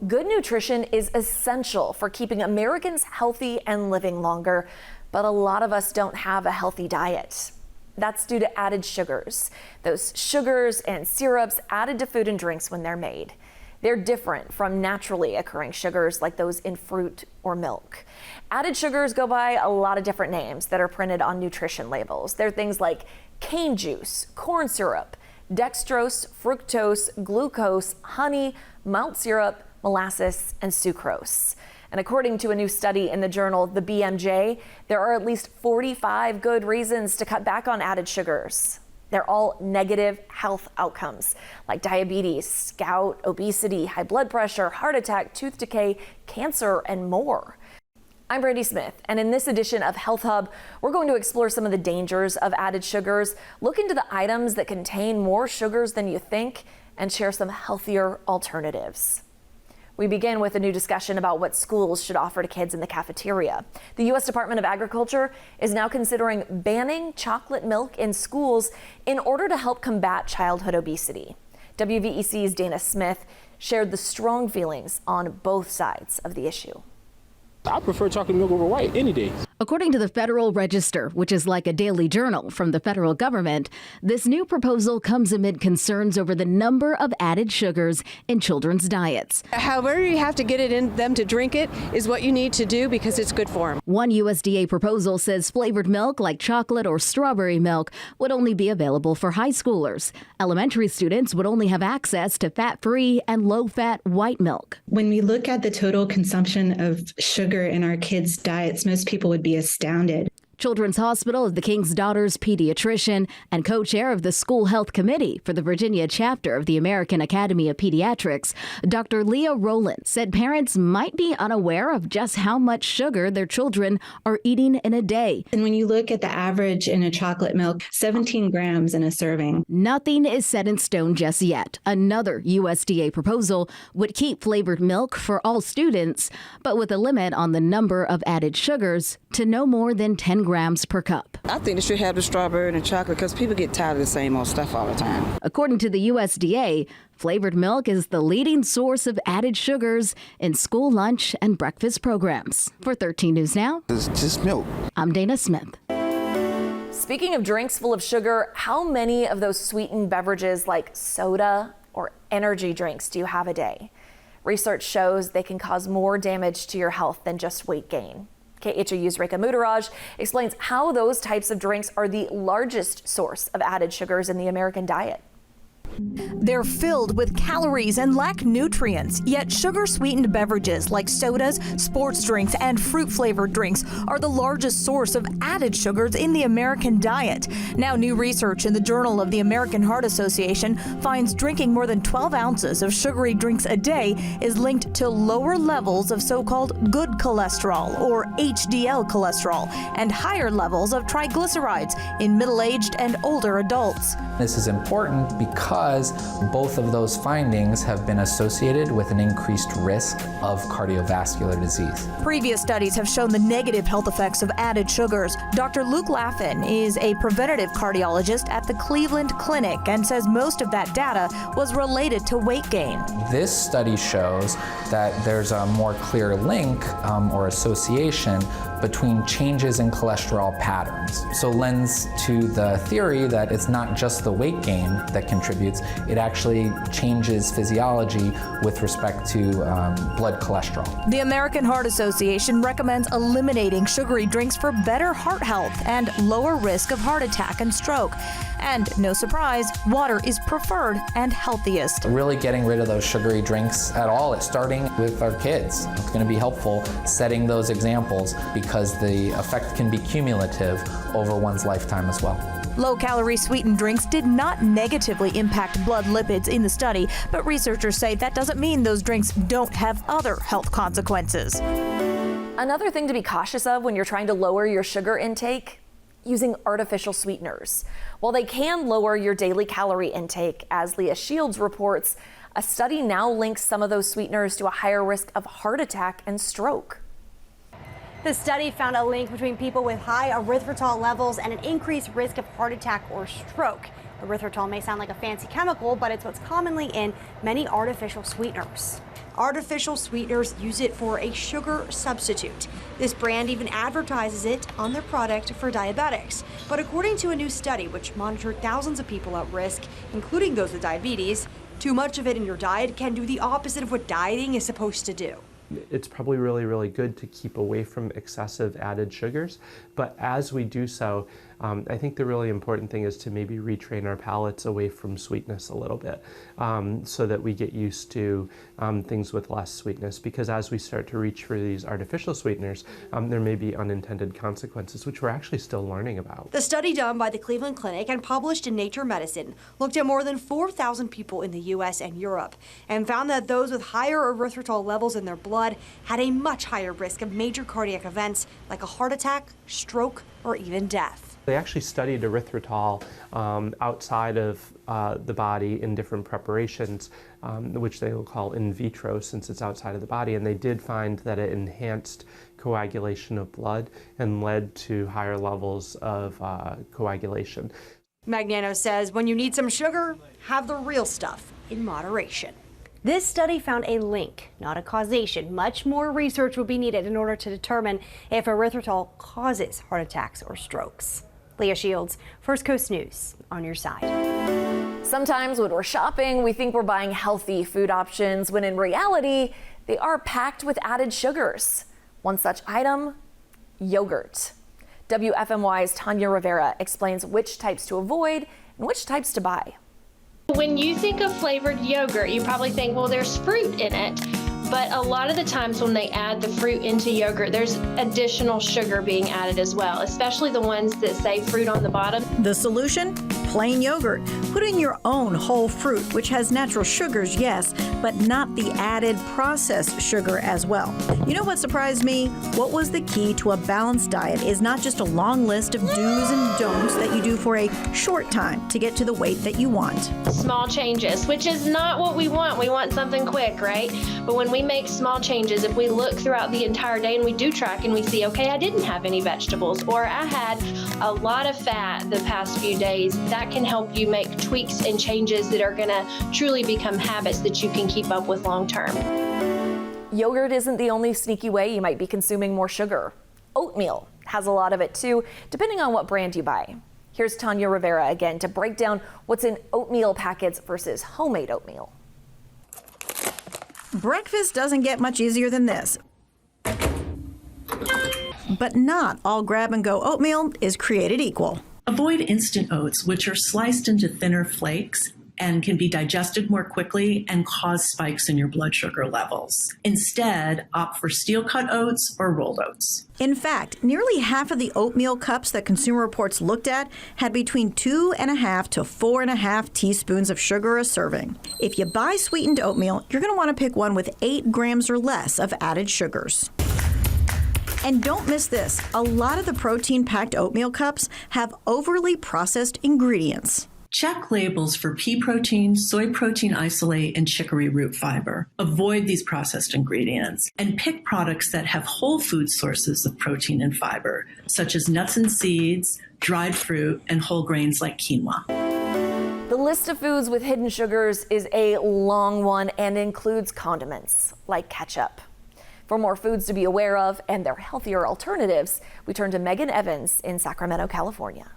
Good nutrition is essential for keeping Americans healthy and living longer, but a lot of us don't have a healthy diet. That's due to added sugars, those sugars and syrups added to food and drinks when they're made. They're different from naturally occurring sugars like those in fruit or milk. Added sugars go by a lot of different names that are printed on nutrition labels. They're things like cane juice, corn syrup, dextrose, fructose, glucose, honey, malt syrup, molasses, and sucrose. And according to a new study in the journal The BMJ, there are at least 45 good reasons to cut back on added sugars. They're all negative health outcomes like diabetes, gout, obesity, high blood pressure, heart attack, tooth decay, cancer, and more. I'm Brandy Smith, and in this edition of Health Hub, we're going to explore some of the dangers of added sugars, look into the items that contain more sugars than you think, and share some healthier alternatives. We begin with a new discussion about what schools should offer to kids in the cafeteria. The U.S. Department of Agriculture is now considering banning chocolate milk in schools in order to help combat childhood obesity. WVEC's Dana Smith shared the strong feelings on both sides of the issue. I prefer chocolate milk over white any day. According to the Federal Register, which is like a daily journal from the federal government, this new proposal comes amid concerns over the number of added sugars in children's diets. However you have to get it in them to drink it is what you need to do because it's good for them. One USDA proposal says flavored milk like chocolate or strawberry milk would only be available for high schoolers. Elementary students would only have access to fat-free and low-fat white milk. When we look at the total consumption of sugar in our kids' diets, most people would be astounded. Children's Hospital is the King's Daughter's pediatrician and co-chair of the School Health Committee for the Virginia chapter of the American Academy of Pediatrics. Dr. Leah Rowland said parents might be unaware of just how much sugar their children are eating in a day. And when you look at the average in a chocolate milk, 17 grams in a serving. Nothing is set in stone just yet. Another USDA proposal would keep flavored milk for all students, but with a limit on the number of added sugars to no more than 10 grams per cup. I think they should have the strawberry and the chocolate because people get tired of the same old stuff all the time. According to the USDA, flavored milk is the leading source of added sugars in school lunch and breakfast programs. For 13 News Now, It's just milk. I'm Dana Smith. Speaking of drinks full of sugar, how many of those sweetened beverages like soda or energy drinks do you have a day? Research shows they can cause more damage to your health than just weight gain. KHOU's Rekha Mudaraj explains how those types of drinks are the largest source of added sugars in the American diet. They're filled with calories and lack nutrients, yet sugar-sweetened beverages like sodas, sports drinks, and fruit-flavored drinks are the largest source of added sugars in the American diet. Now, new research in the Journal of the American Heart Association finds drinking more than 12 ounces of sugary drinks a day is linked to lower levels of so-called good cholesterol, or HDL cholesterol, and higher levels of triglycerides in middle-aged and older adults. This is important because both of those findings have been associated with an increased risk of cardiovascular disease. Previous studies have shown the negative health effects of added sugars. Dr. Luke Laffin is a preventative cardiologist at the Cleveland Clinic and says most of that data was related to weight gain. This study shows that there's a more clear link or association between changes in cholesterol patterns. So lends to the theory that it's not just the weight gain that contributes, it actually changes physiology with respect to blood cholesterol. The American Heart Association recommends eliminating sugary drinks for better heart health and lower risk of heart attack and stroke. And no surprise, water is preferred and healthiest. Really getting rid of those sugary drinks at all, it's starting with our kids. It's going to be helpful setting those examples because the effect can be cumulative over one's lifetime as well. Low-calorie sweetened drinks did not negatively impact blood lipids in the study, but researchers say that doesn't mean those drinks don't have other health consequences. Another thing to be cautious of when you're trying to lower your sugar intake, using artificial sweeteners. While they can lower your daily calorie intake, as Leah Shields reports, a study now links some of those sweeteners to a higher risk of heart attack and stroke. The study found a link between people with high erythritol levels and an increased risk of heart attack or stroke. Erythritol may sound like a fancy chemical, but it's what's commonly in many artificial sweeteners. Artificial sweeteners use it for a sugar substitute. This brand even advertises it on their product for diabetics. But according to a new study which monitored thousands of people at risk, including those with diabetes, too much of it in your diet can do the opposite of what dieting is supposed to do. It's probably really good to keep away from excessive added sugars, but as we do so, I think the really important thing is to maybe retrain our palates away from sweetness a little bit, so that we get used to things with less sweetness, because as we start to reach for these artificial sweeteners, there may be unintended consequences, which we're actually still learning about. The study done by the Cleveland Clinic and published in Nature Medicine looked at more than 4,000 people in the US and Europe and found that those with higher erythritol levels in their blood had a much higher risk of major cardiac events like a heart attack, stroke, or even death. They actually studied erythritol outside of the body in different preparations, which they will call in vitro since it's outside of the body, and they did find that it enhanced coagulation of blood and led to higher levels of coagulation. Magnano says when you need some sugar, have the real stuff in moderation. This study found a link, not a causation. Much more research will be needed in order to determine if erythritol causes heart attacks or strokes. Leah Shields, First Coast News, on your side. Sometimes when we're shopping, we think we're buying healthy food options, when in reality, they are packed with added sugars. One such item, yogurt. WFMY's Tanya Rivera explains which types to avoid and which types to buy. When you think of flavored yogurt, you probably think, well, there's fruit in it. But a lot of the times when they add the fruit into yogurt, there's additional sugar being added as well, especially the ones that say fruit on the bottom. The solution? Plain yogurt. Put in your own whole fruit, which has natural sugars, yes, but not the added processed sugar as well. You know what surprised me? What was the key to a balanced diet is not just a long list of do's and don'ts that you do for a short time to get to the weight that you want. Small changes, which is not what we want. We want something quick, right? But when we make small changes, if we look throughout the entire day and we do track and we see, okay, I didn't have any vegetables, or I had a lot of fat the past few days, that can help you make tweaks and changes that are gonna truly become habits that you can keep up with long term. Yogurt isn't the only sneaky way you might be consuming more sugar. Oatmeal has a lot of it too, depending on what brand you buy. Here's Tanya Rivera again to break down what's in oatmeal packets versus homemade oatmeal. Breakfast doesn't get much easier than this. But not all grab-and-go oatmeal is created equal. Avoid instant oats, which are sliced into thinner flakes and can be digested more quickly and cause spikes in your blood sugar levels. Instead, opt for steel-cut oats or rolled oats. In fact, nearly half of the oatmeal cups that Consumer Reports looked at had between 2.5 to 4.5 teaspoons of sugar a serving. If you buy sweetened oatmeal, you're going to want to pick one with 8 grams or less of added sugars. And don't miss this. A lot of the protein-packed oatmeal cups have overly processed ingredients. Check labels for pea protein, soy protein isolate, and chicory root fiber. Avoid these processed ingredients and pick products that have whole food sources of protein and fiber, such as nuts and seeds, dried fruit, and whole grains like quinoa. The list of foods with hidden sugars is a long one and includes condiments like ketchup. For more foods to be aware of and their healthier alternatives, we turn to Megan Evans in Sacramento, California.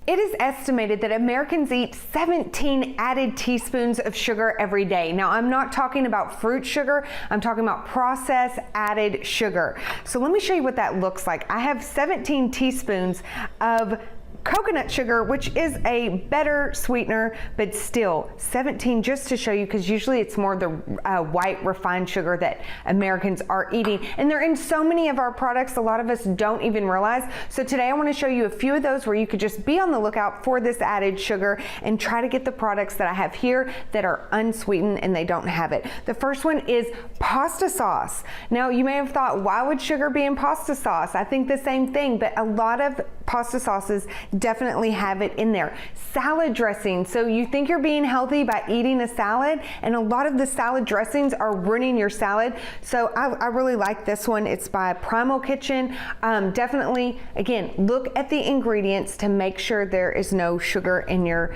It is estimated that Americans eat 17 added teaspoons of sugar every day. Now, I'm not talking about fruit sugar, I'm talking about processed added sugar. So let me show you what that looks like. I have 17 teaspoons of coconut sugar, which is a better sweetener, but still 17 just to show you, because usually it's more the white refined sugar that Americans are eating, and they're in so many of our products a lot of us don't even realize. So today I want to show you a few of those where you could just be on the lookout for this added sugar and try to get the products that I have here that are unsweetened and they don't have it. The first one is pasta sauce. Now you may have thought, why would sugar be in pasta sauce? I think the same thing, but a lot of pasta sauces definitely have it in there. Salad dressing. So you think you're being healthy by eating a salad, and a lot of the salad dressings are ruining your salad. So I really like this one. It's by Primal Kitchen. Definitely, again, look at the ingredients to make sure there is no sugar in your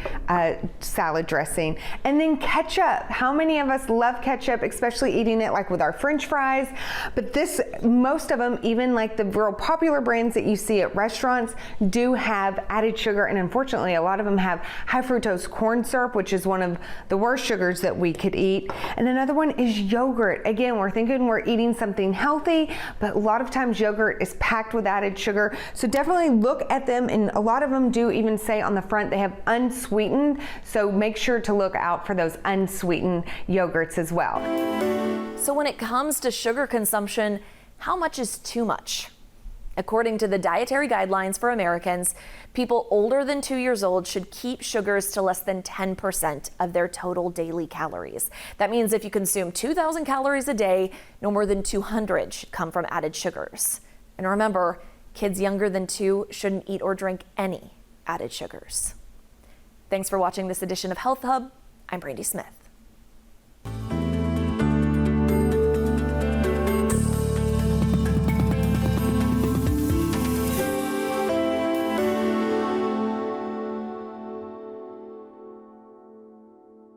salad dressing. And then ketchup. How many of us love ketchup, especially eating it like with our French fries? But most of them, even like the real popular brands that you see at restaurants, do have added sugar, and unfortunately a lot of them have high fructose corn syrup, which is one of the worst sugars that we could eat. And another one is yogurt. Again, we're thinking we're eating something healthy, but a lot of times yogurt is packed with added sugar. So definitely look at them, and a lot of them do even say on the front they have unsweetened, so make sure to look out for those unsweetened yogurts as well. So when it comes to sugar consumption, how much is too much? According to the dietary guidelines for Americans, people older than 2 years old should keep sugars to less than 10% of their total daily calories. That means if you consume 2,000 calories a day, no more than 200 should come from added sugars. And remember, kids younger than 2 shouldn't eat or drink any added sugars. Thanks for watching this edition of Health Hub. I'm Brandy Smith.